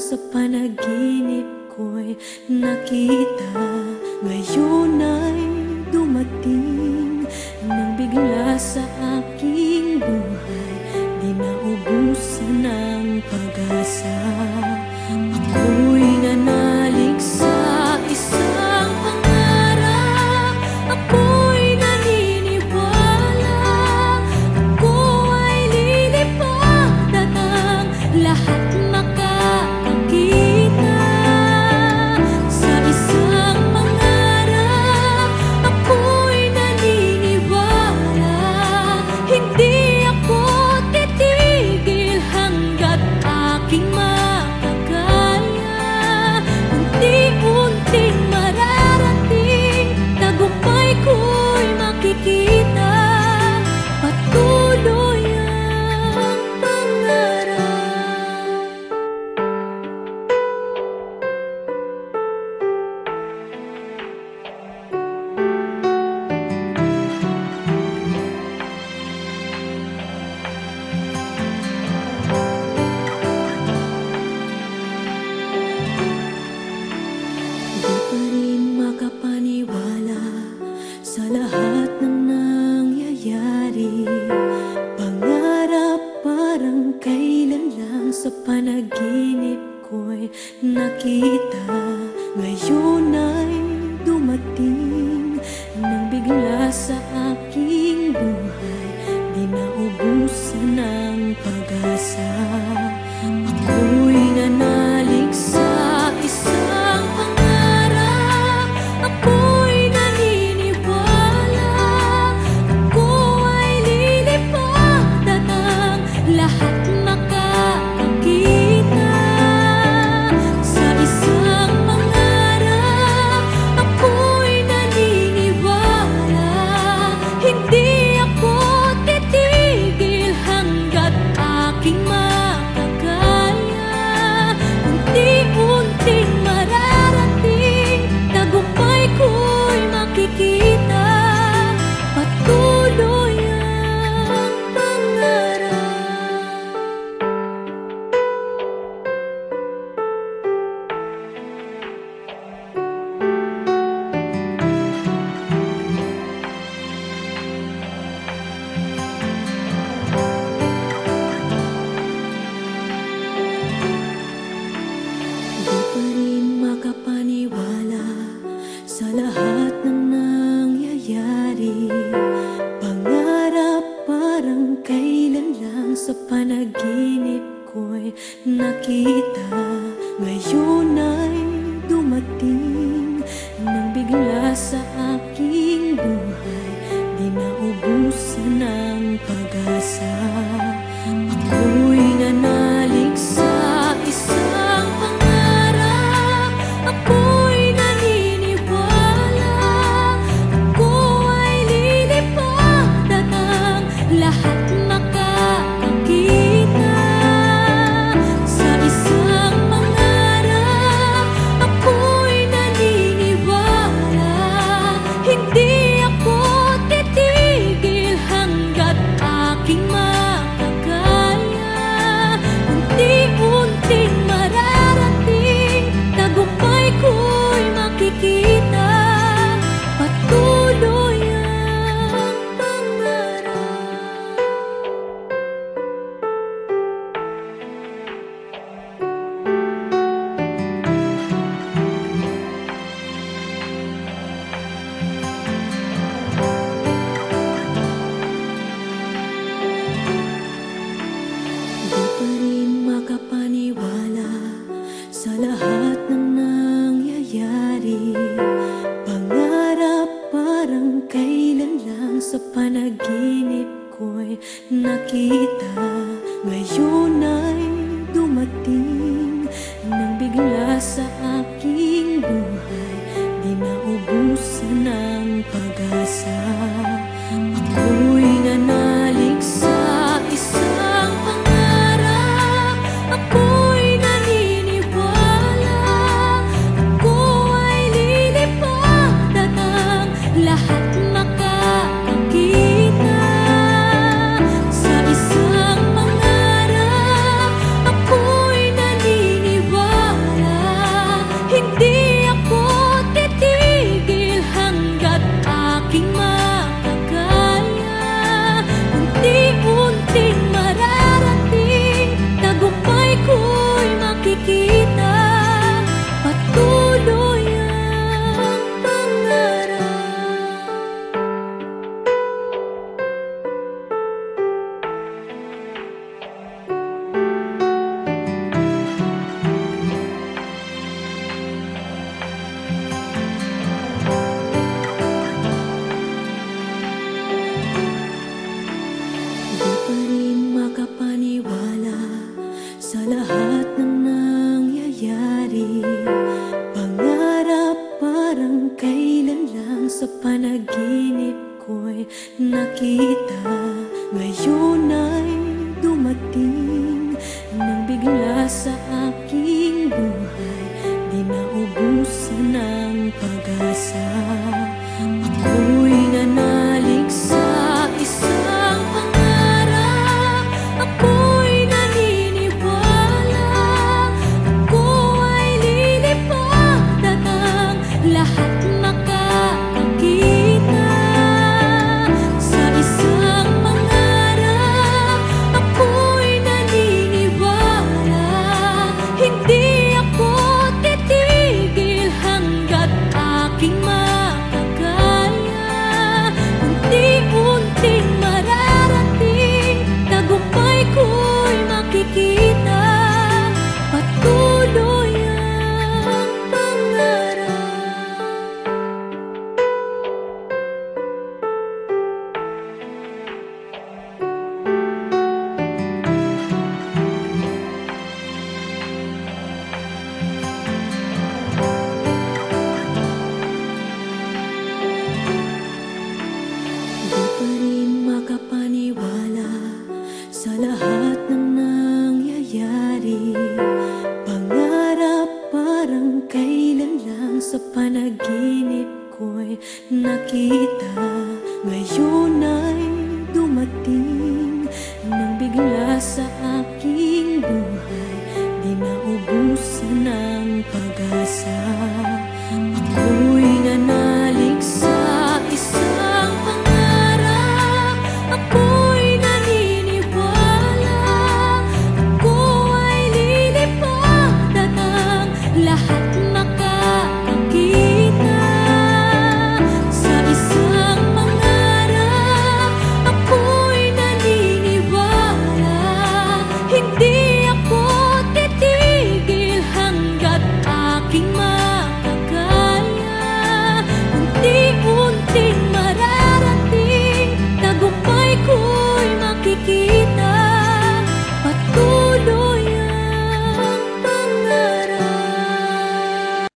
sa panaginip ko'y nakita. Ngayon ay dumating nang bigla sa aking buhay, di naubusan ng pag-asa. Ako'y nanalig sa isang pangarap, ako'y naniniwala, ako ay lilipad at ang lahat makakakita. Sa isang pangarap, ako'y naniniwala, hindi ako titigil hanggat aking makakaya. Unti-unting mararating, tagumpay ko'y makikita, patuloy ang pangarap. Di pa rin makapaniwala sa lahat ng nangyayari. Pangarap parang kailan lang sa panaginip ko'y nakita. Ngayon ay dumating nang bigla sa aking buhay, di naubusan ng pag-asa. Ako'y nanalig sa isang pangarap, ako'y naniniwala, ako ay lilipad at ang lahat makakakita. Sa isang pangarap, ako'y naniniwala, hindi ako titigil hanggat aking makakaya. Unti-unting mararating, tagumpay ko'y makikita, patuloy ang pangarap. Di pa rin makapaniwala sa lahat ng nangyayari. Pangarap parang kailan lang sa panaginip ko'y nakita. Ngayon ay dumating nang bigla sa aking buhay, di naubusan ng pag-asa. Ako'y nanalig sa isang pangarap, ako'y naniniwala, ako ay lilipad at ang lahat makakakita. Sa isang pangarap, ako'y naniniwala, makikita. Patuloy ang pangarap. Di pa rin makapaniwala sa lahat ng nangyayari. Pangarap parang kailan lang sa panaginip ko'y nakita. Ngayon ay dumating nang bigla sa aking buhay. Di naubusan ng pag-asa. Ako'y nanalig sa isang pangarap. Ako'y naniniwala. Ako ay lilipad at ang lahat makakakita. Sa isang pangarap, ako'y naniniwala. Hindi ako titigil hanggat aking makakaya. Unti-unting mararating, tagumpay ko'y makikita. Patuloy ang pangarap. Di pa rin makapaniwala sa lahat ng nangyayari. Pangarap parang kailan lang sa panaginip ko'y nakita. Ngayon ay dumating nang bigla sa aking buhay. Di naubusan ng pag-asa. Ako'y nanalig sa isang pangarap. Ako'y naniniwala. Ako ay lilipad at ang lahat makakakita. Sa isang pangarap, ako'y naniniwala. Hindi ako titigil hanggat aking makakaya. Unti-unting mararating, tagumpay ko'y makikita. Patuloy ang pangarap.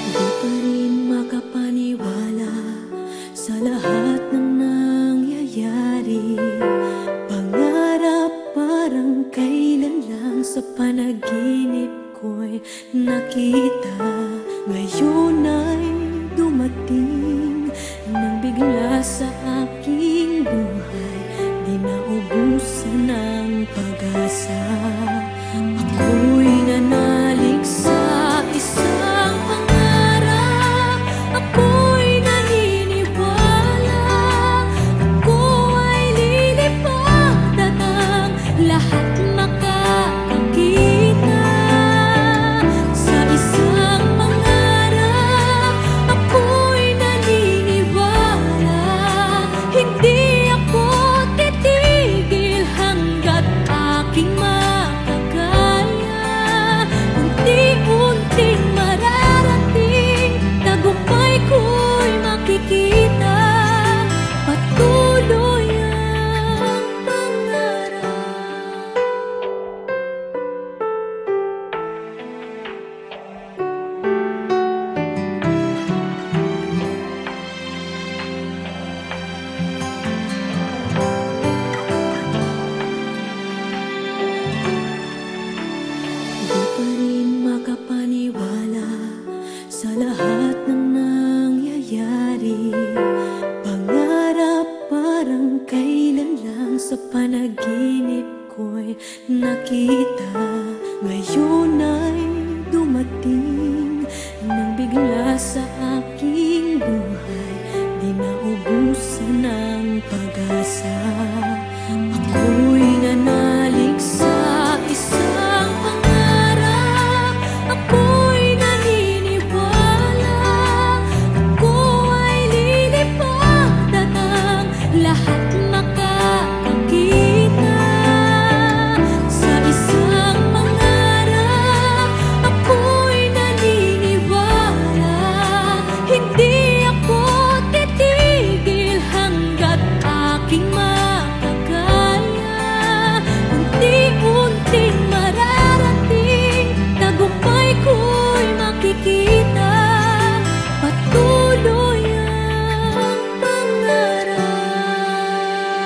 Di pa rin makapaniwala sa lahat ng nangyayari. Pangarap parang kailan lang sa panaginip ko'y nakita. Ngayon ay dumating nang bigla sa aking buhay. Di naubusan ng pag-asa. Ako'y nanalig sa isang pangarap. Ako'y naniniwala. Ako ay lilipad at ang lahat makakakita. Sa isang pangarap, ako'y naniniwala. Hindi ako titigil hanggat aking makakaya. panaginip ko'y nakita. Ngayon ay dumating nang bigla sa